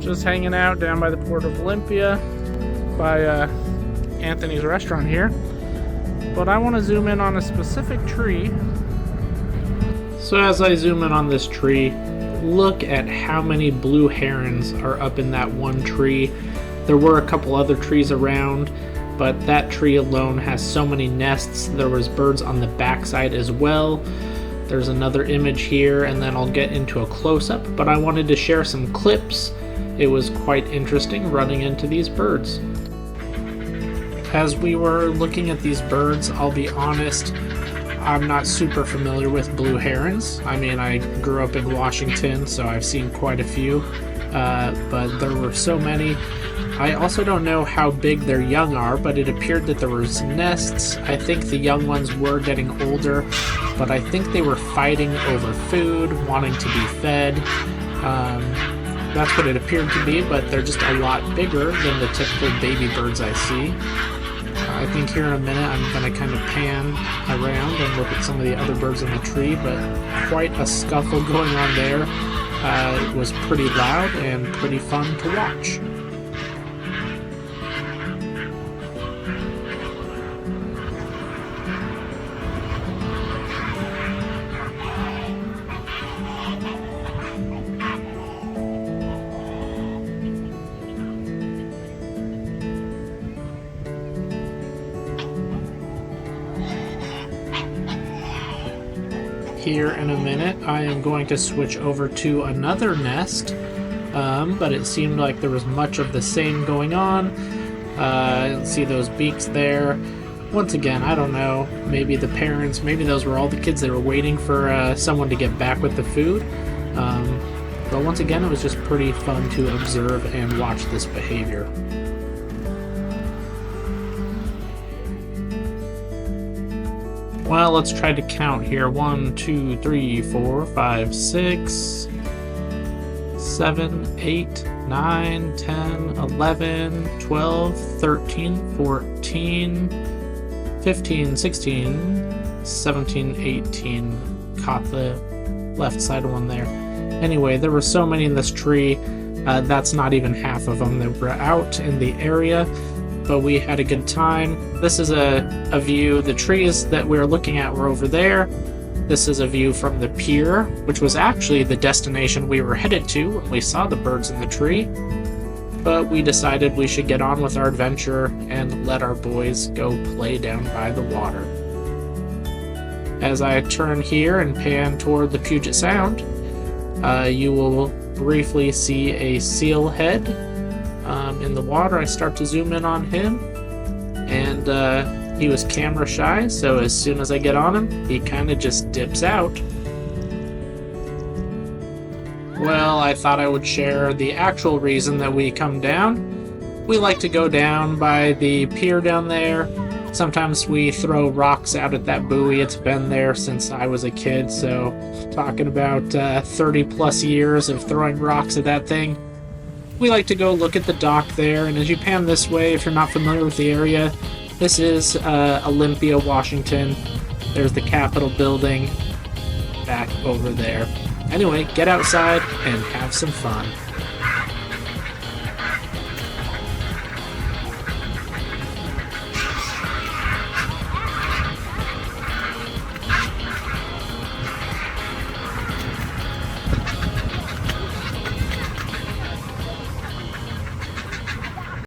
Just hanging out down by the Port of Olympia by Anthony's restaurant here. But I want to zoom in on a specific tree. So as I zoom in on this tree, look at how many blue herons are up in that one tree. There were a couple other trees around, but that tree alone has so many nests. There was birds on the backside as well. There's another image here, and then I'll get into a close-up, but I wanted to share some clips. It was quite interesting running into these birds. As we were looking at these birds, I'll be honest, I'm not super familiar with blue herons. I mean, I grew up in Washington, so I've seen quite a few, but there were so many. I also don't know how big their young are, but it appeared that there was nests. I think the young ones were getting older, but I think they were fighting over food, wanting to be fed. That's what it appeared to be, but they're just a lot bigger than the typical baby birds I see. I think here in a minute I'm going to kind of pan around and look at some of the other birds in the tree, but quite a scuffle going on there. It was pretty loud and pretty fun to watch. Here in a minute, I am going to switch over to another nest, but it seemed like there was much of the same going on. See those beaks there. Once again, I don't know, maybe the parents, maybe those were all the kids that were waiting for someone to get back with the food. But once again, it was just pretty fun to observe and watch this behavior. Well, let's try to count here. 1, 2, 3, 4, 5, 6, 7, 8, 9, 10, 11, 12, 13, 14, 15, 16, 17, 18. Caught the left side one there. Anyway, there were so many in this tree. That's not even half of them that were out in the area. But we had a good time. This is a view. The trees that we were looking at were over there. This is a view from the pier, which was actually the destination we were headed to when we saw the birds in the tree. But we decided we should get on with our adventure and let our boys go play down by the water. As I turn here and pan toward the Puget Sound, you will briefly see a seal head in the water. I start to zoom in on him, and he was camera shy, so as soon as I get on him, he kind of just dips out. Well, I thought I would share the actual reason that we come down. We like to go down by the pier down there. Sometimes we throw rocks out at that buoy. It's been there since I was a kid, so talking about 30 plus years of throwing rocks at that thing. We like to go look at the dock there, and as you pan this way, if you're not familiar with the area, this is Olympia, Washington. There's the Capitol building back over there. Anyway, get outside and have some fun.